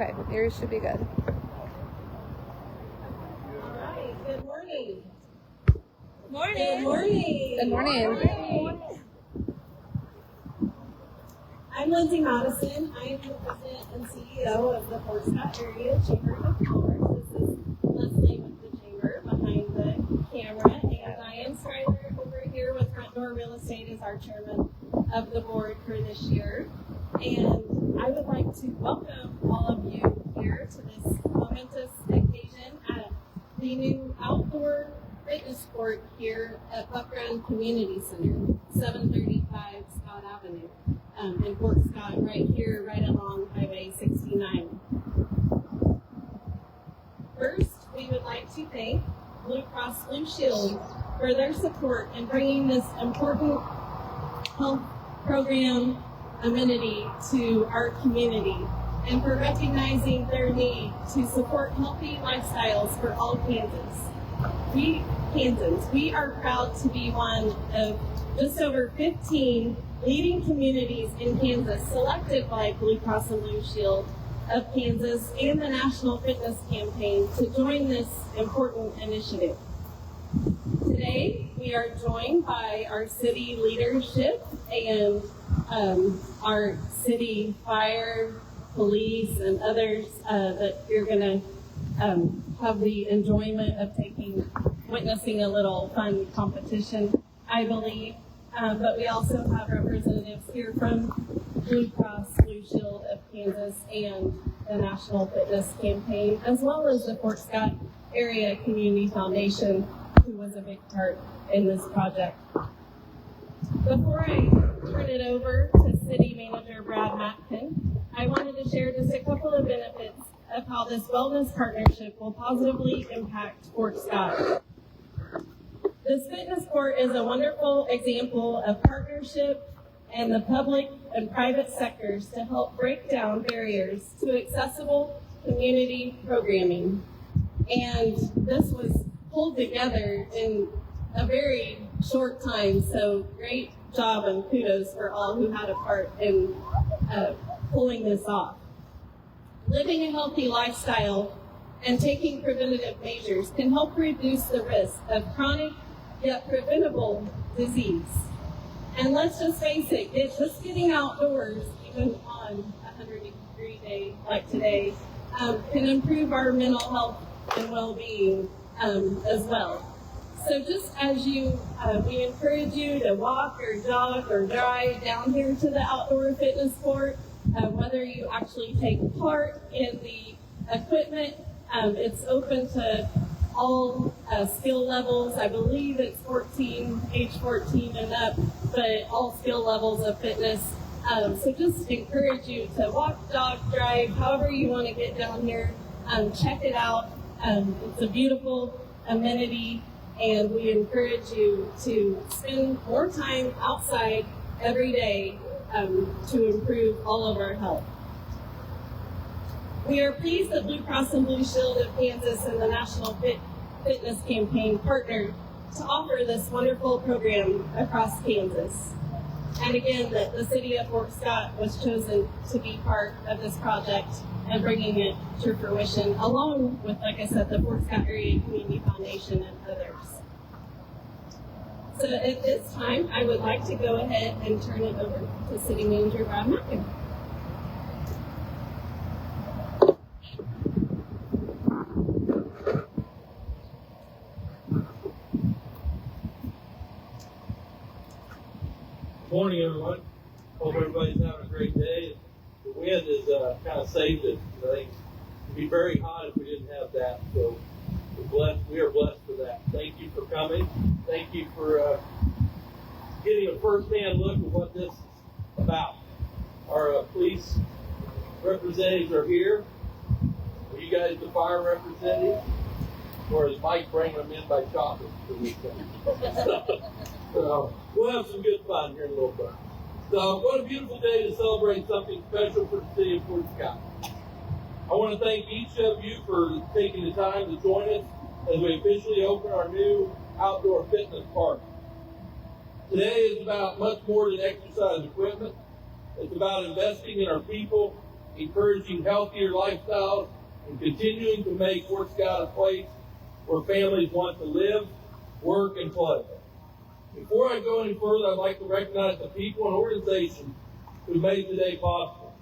Okay, yours should be good. All right, good morning. Morning. Good morning. Good morning. I'm Lindsay Madison. I am the president and CEO of the Fort Scott Area Chamber of Commerce. This is Leslie with the Chamber behind the camera, and I am Schuyler over here with Front Door Real Estate as our chairman of the board for this year. And I would like to welcome all of you here to this momentous occasion at the new outdoor fitness court here at Buck Run Community Center, 735 Scott Avenue in Fort Scott, right here, right along Highway 69. First, we would like to thank Blue Cross Blue Shield for their support in bringing this important health program amenity to our community and for recognizing their need to support healthy lifestyles for all Kansans. We Kansans, we are proud to be one of just over 15 leading communities in Kansas selected by Blue Cross and Blue Shield of Kansas and the National Fitness Campaign to join this important initiative. Today, we are joined by our city leadership and our city fire, police, and others that you're going to have the enjoyment of witnessing a little fun competition, I believe. But we also have representatives here from Blue Cross Blue Shield of Kansas and the National Fitness Campaign, as well as the Fort Scott Area Community Foundation, who was a big part in this project. Before I turn it over to City Manager Brad Matkin, I wanted to share just a couple of benefits of how this wellness partnership will positively impact Fort Scott. This fitness court is a wonderful example of partnership in the public and private sectors to help break down barriers to accessible community programming. And this was pulled together in a very short time, so great job and kudos for all who had a part in pulling this off. Living a healthy lifestyle and taking preventative measures can help reduce the risk of chronic yet preventable disease. And let's just face it, just getting outdoors, even on a 100-degree day like today, can improve our mental health and well-being as well. So just as we encourage you to walk or jog or drive down here to the outdoor fitness court, whether you actually take part in the equipment, it's open to all skill levels. I believe it's age 14 and up, but all skill levels of fitness. So just encourage you to walk, jog, drive, however you want to get down here. Check it out. It's a beautiful amenity, and we encourage you to spend more time outside every day to improve all of our health. We are pleased that Blue Cross and Blue Shield of Kansas and the National Fitness Campaign partnered to offer this wonderful program across Kansas. And again, that the city of Fort Scott was chosen to be part of this project and bringing it to fruition, along with, like I said, the Fort Scott Area Community Foundation and others. So at this time, I would like to go ahead and turn it over to City Manager Brad Matkin. Morning, everyone. Hope everybody's having a great day. The wind is kind of saved it. I think it'd be very hot if we didn't have that. So we are blessed for that. Thank you for coming. Thank you for getting a first-hand look at what this is about. Our police representatives are here. Are you guys the fire representatives? Or is Mike bringing them in by chocolate for this thing? So we'll have some good fun here in a little bit. So what a beautiful day to celebrate something special for the city of Fort Scott. I want to thank each of you for taking the time to join us as we officially open our new outdoor fitness park. Today is about much more than exercise equipment. It's about investing in our people encouraging healthier lifestyles, and continuing to make Fort Scott a place where families want to live, work, and play. Before I go any further, I'd like to recognize the people and organizations who made today possible.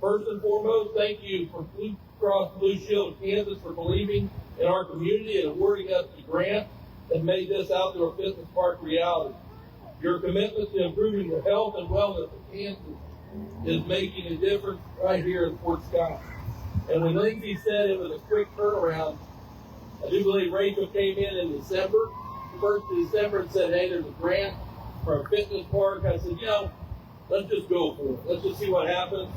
First and foremost, thank you for Blue Cross Blue Shield of Kansas for believing in our community and awarding us the grant that made this outdoor fitness park reality. Your commitment to improving the health and wellness of Kansas is making a difference right here in Fort Scott. And when Lindsay said it was a quick turnaround, I do believe Rachel came in December, 1st of December, and said, hey, there's a grant for a fitness park. I said, let's just go for it. Let's just see what happens.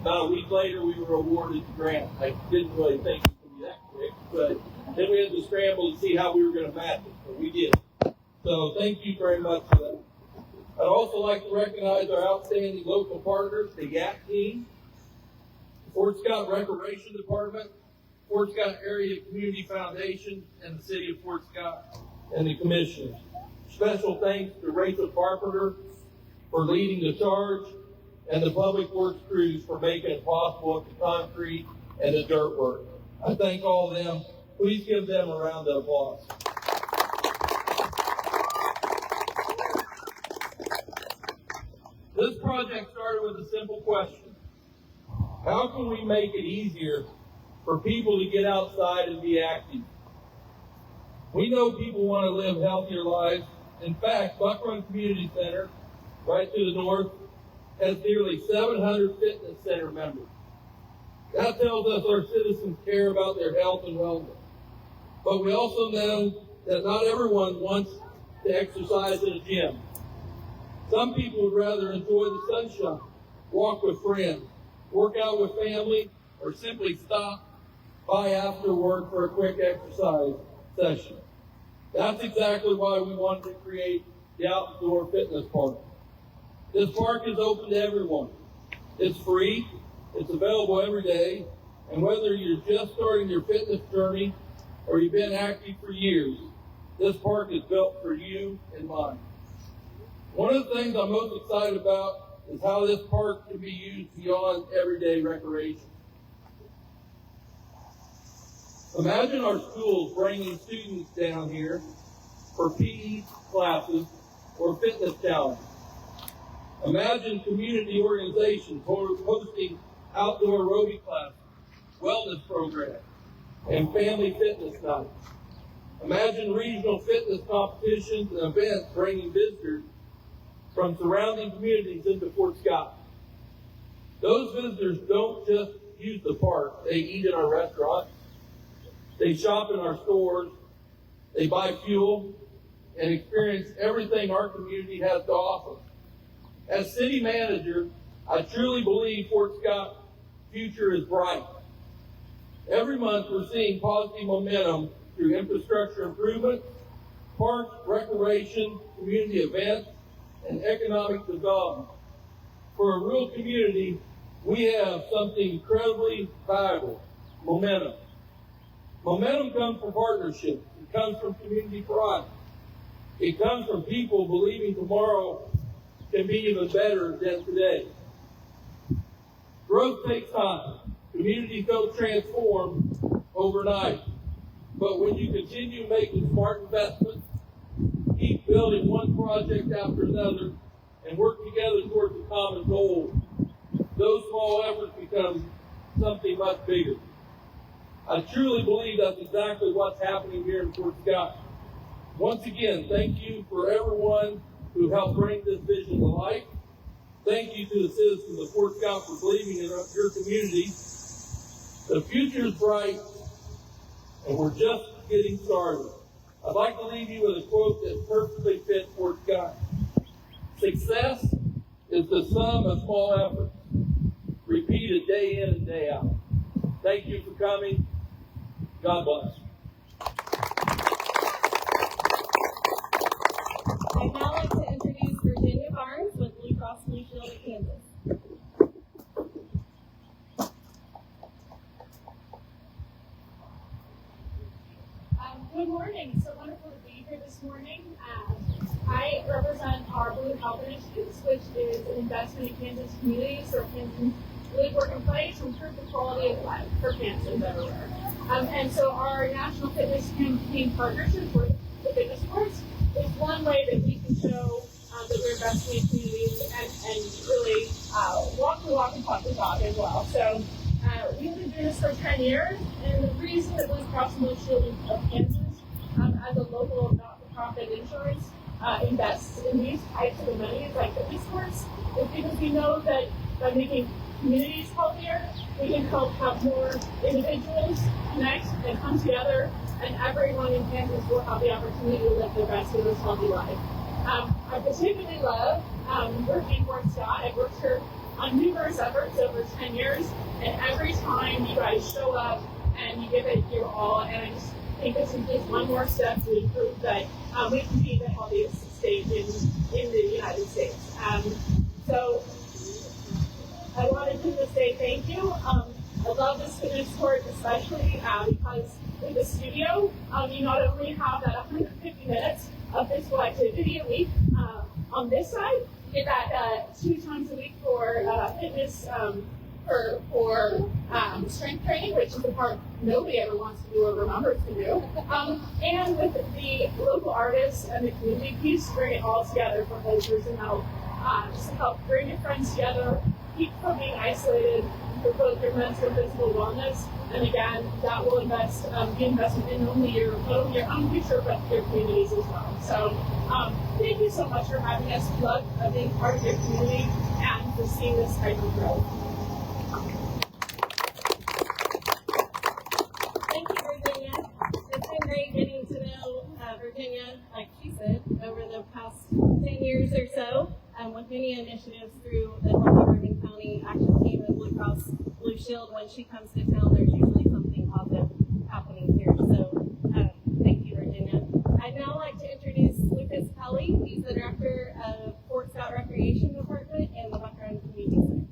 About a week later, we were awarded the grant. I didn't really think it would be that quick, but then we had to scramble to see how we were going to match it, but we did. So thank you very much for that. I'd also like to recognize our outstanding local partners, the YAC team, the Fort Scott Recreation Department, Fort Scott Area Community Foundation, and the City of Fort Scott and the Commissioners. Special thanks to Rachel Carpenter for leading the charge, and the Public Works crews for making it possible with the concrete and the dirt work. I thank all of them. Please give them a round of applause. This project started with a simple question. How can we make it easier for people to get outside and be active? We know people want to live healthier lives. In fact, Buck Run Community Center, right to the north, has nearly 700 fitness center members. That tells us our citizens care about their health and wellness. But we also know that not everyone wants to exercise in a gym. Some people would rather enjoy the sunshine, walk with friends, work out with family, or simply stop by after work for a quick exercise session. That's exactly why we wanted to create the outdoor fitness park. This park is open to everyone. It's free, it's available every day, and whether you're just starting your fitness journey or you've been active for years, this park is built for you and mine. One of the things I'm most excited about is how this park can be used beyond everyday recreation. Imagine our schools bringing students down here for PE classes or fitness challenges. Imagine community organizations hosting outdoor aerobic classes, wellness programs, and family fitness nights. Imagine regional fitness competitions and events bringing visitors from surrounding communities into Fort Scott. Those visitors don't just use the park. They eat in our restaurants. They shop in our stores. They buy fuel and experience everything our community has to offer. As city manager, I truly believe Fort Scott's future is bright. Every month we're seeing positive momentum through infrastructure improvement, parks, recreation, community events, and economic development. For a rural community, we have something incredibly valuable, momentum. Momentum comes from partnerships. It comes from community pride. It comes from people believing tomorrow can be even better than today. Growth takes time. Communities don't transform overnight. But when you continue making smart investments, keep building one project after another, and work together towards a common goal, those small efforts become something much bigger. I truly believe that's exactly what's happening here in Fort Scott. Once again, thank you for everyone who helped bring this vision to life. Thank you to the citizens of Fort Scott for believing in your community. The future is bright, and we're just getting started. I'd like to leave you with a quote that perfectly fits Fort Scott. Success is the sum of small efforts, repeated day in and day out. Thank you for coming. God bless. I'd now like to introduce Virginia Barnes with Blue Cross Blue Shield of Kansas. Good morning. So wonderful to be here this morning. I represent our Blue Health and initiatives, which is an investment in Kansas communities where kids can live, work, and play to improve the quality of life for Kansans everywhere. And so our National Fitness Campaign partnership with the fitness sports is one way that we can show that we're investing in communities and really walk the walk and talk the talk as well. So we've been doing this for 10 years, and the reason that Blue Cross Blue Shield of Kansas, as a local not-for-profit insurance, invests in these types of amenities like fitness sports is because we know that by making communities healthier, we can help have more individuals connect and come together, and everyone in Kansas will have the opportunity to live their best and most healthy life. I particularly love working for Scott. I've worked here on numerous efforts over 10 years, and every time you guys show up and you give it your all, and I just think this is just one more step to improve that we can be the healthiest state in the United States. So I wanted to just say thank you. I love this fitness sport, especially because in the studio, you not only have that 150 minutes of physical activity a week on this side, you get that 2 times a week for fitness, for strength training, which is the part nobody ever wants to do or remembers to do. And with the local artists and the community piece, bring it all together for hosers and help, just to help bring your friends together, keep from being isolated, for both your mental and physical wellness. And again, that will be investment in not only your own future, but your communities as well. So thank you so much for having us. We love being part of your community and for seeing this type of growth. Thank you, Virginia. It's been great getting to know Virginia, like she said, over the past 10 years or so, with many initiatives through the Morgan County Action Team and Blue Cross Blue Shield. When she comes to town, there's usually something positive happening here. So thank you, Virginia. I'd now like to introduce Lucas Kelly. He's the director of Fort Scott Recreation Department and the Buckeye Community Center.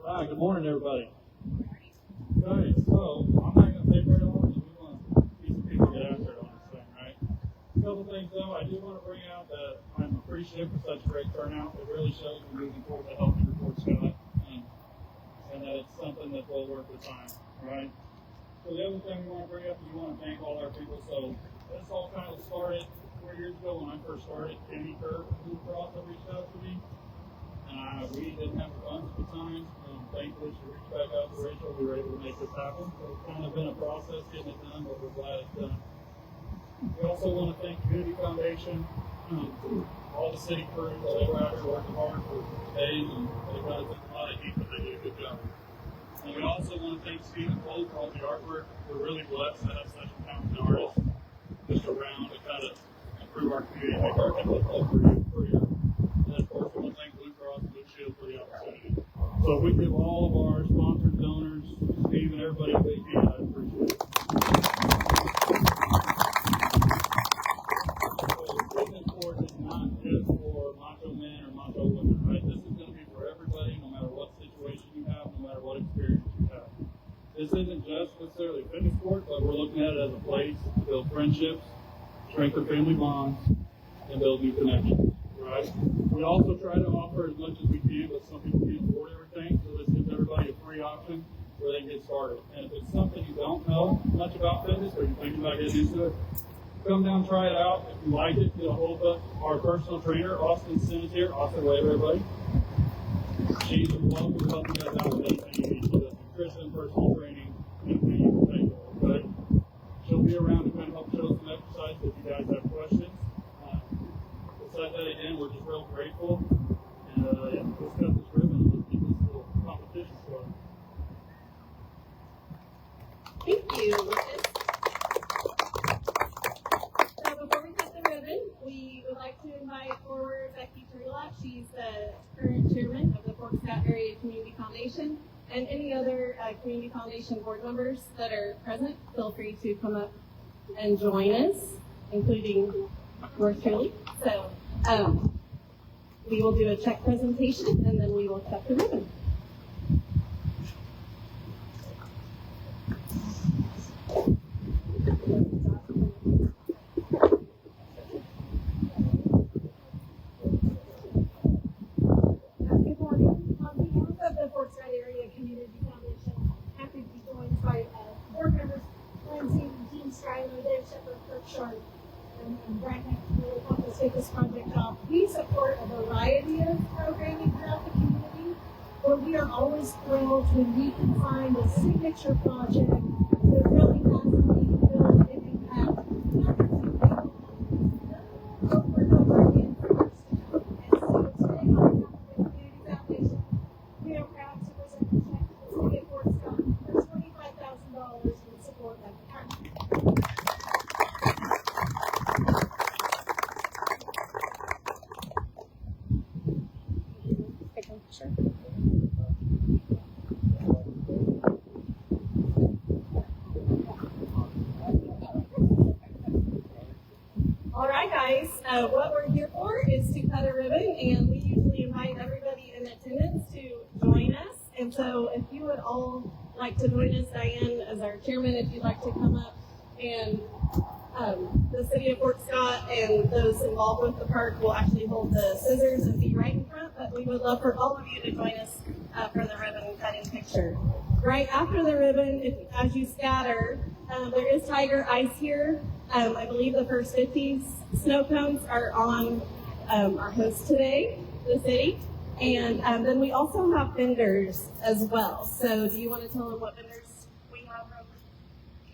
All right, good morning, everybody. Okay, so I'm not going to take very long because we want to see some people get after it on this thing, right? A couple things, though, I do want to bring out that I'm appreciative for such a great turnout. It really shows we're moving forward to help you report Scott, and that it's something that's well worth the time, right? So the other thing we want to bring up is we want to thank all our people. So this all kind of started 4 years ago when I first started. Kenny Kerr from Blue Cross reached out to me. We didn't have the funds at the time. Thankfully, she reached back out to Rachel. We were able to make this happen. So it's kind of been a process getting it done, but we're glad it's done. We also want to thank Community Foundation, all the city crews. They were out here working hard for days, and they got us a lot of heat, but they did a good job. And we also want to thank Stephen Cole for all the artwork. We're really blessed to have such a talented artist just around to kind of improve our community, make our community look prettier. And of course, we want to thank Blue Cross Blue Shield for the opportunity. So if we give all of our sponsors, donors, Steve, and everybody a big hand, I appreciate it. So the fitness sport is not just for macho men or macho women, right? This is going to be for everybody, no matter what situation you have, no matter what experience you have. This isn't just necessarily a fitness sport, but we're looking at it as a place to build friendships, strengthen family bonds, and build new connections. Right? We also try to offer as much as we can, but some people can't afford everything, so this gives everybody a free option where they can get started. And if it's something you don't know much about fitness or you're thinking about getting into it, come down, try it out. If you like it, get a hold of our personal trainer, Austin Simmons here. Austin, wave, everybody. She's a welcome to help you guys out with anything you need. She does nutrition, personal training, anything you can think of, okay? She'll be around to kind of help show some exercise if you guys have questions. Besides that, again, we're just real grateful. And let's cut this ribbon and let's get this little competition started. Thank you, Lucas. Now, before we cut the ribbon, we would like to invite forward Becky Turlock. She's the current chairman of the Fort Scott Area Community Foundation. And any other Community Foundation board members that are present, feel free to come up and join us, including yours truly. So we will do a check presentation, and then we will cut the ribbon. Sharp and Brent really helped us get this project off. We support a variety of programming throughout the community, but we are always thrilled when we can find a signature project that really has a meaningful impact, not just in people, over and over again for years to come. And so today, on behalf of the Community Foundation, we are proud to present a check to the city of Fort Scott for $25,000 in support of the project. All right, guys, what we're here for is to cut a ribbon, and we usually invite everybody in attendance to join us. And so if you would all like to join us, Diane, as our chairman, if you'd like to come up, and the city of Fort Scott and those involved with the park will actually hold the scissors and be right in front, but we would love for all of you to join us for the ribbon cutting picture. Right after the ribbon, as you scatter, there is tiger ice here. I believe the first 50 snow cones are on our host today, the city. And then we also have vendors as well. So do you want to tell them what vendors we have?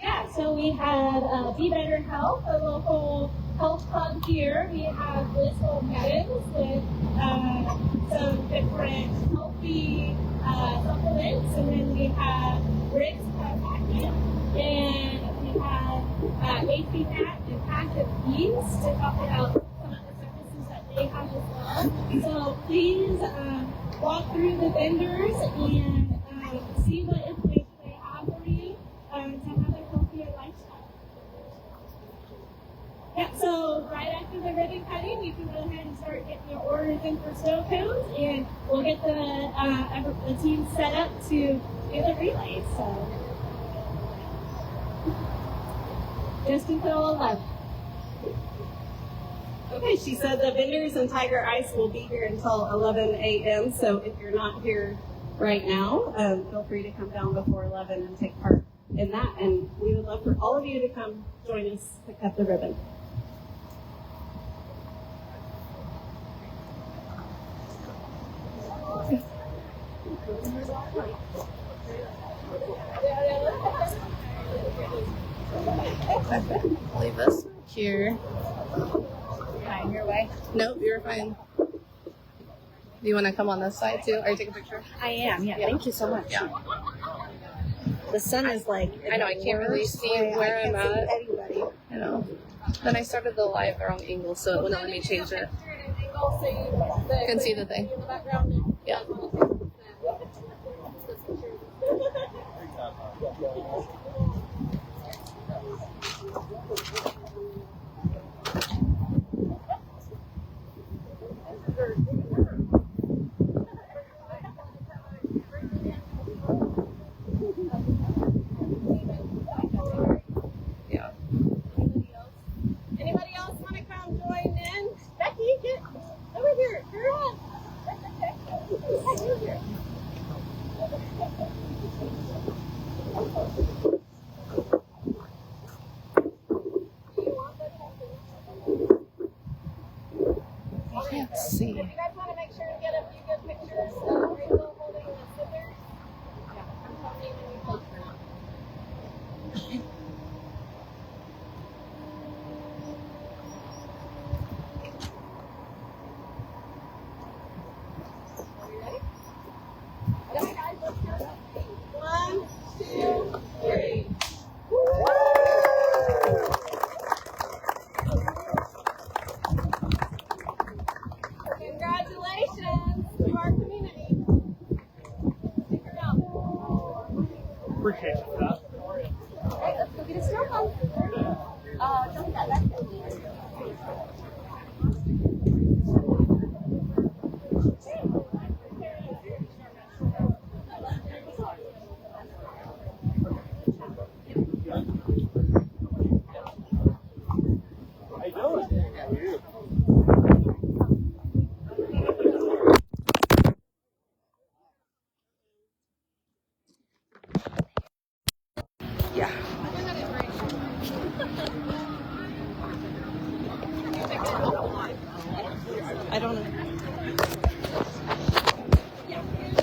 Yeah, so we had Be Better Health, a local health club here. We have Blissful Cabins with some different healthy supplements. And then we have Rick's Packet. And we have AC Mat and Passive Beans to talk about some of the services that they have as well. So please walk through the vendors and see what information they have for you to have a healthier lifestyle. Yeah, so right after the ribbon cutting, you can go ahead and start getting your orders in for snow cones, and we'll get the team set up to do the relay. So just until 11. Okay, she said the vendors and Tiger Ice will be here until 11 a.m. So if you're not here right now, feel free to come down before 11 and take part in that. And we would love for all of you to come join us to cut the ribbon. Leave this here. Fine, your way. Nope, you're fine. Do you want to come on this side too? Or take a picture? I am, yeah. Thank you so much. Yeah. The sun is like. I know, I can't really see where I'm at. Anybody. I know. Then I started the live the wrong angle, so it wouldn't let me change it. You can see the thing. Yeah. Yeah. Anybody else want to come join in? Becky, get over here. Girl. Over here. I can't see. You guys want to make sure to get a few good pictures of Rachel holding the scissors? Yeah, I'm telling you when you hold them. Are you ready? Okay, guys, let's count up. 1, 2, 3. Congratulations to our community. I don't know.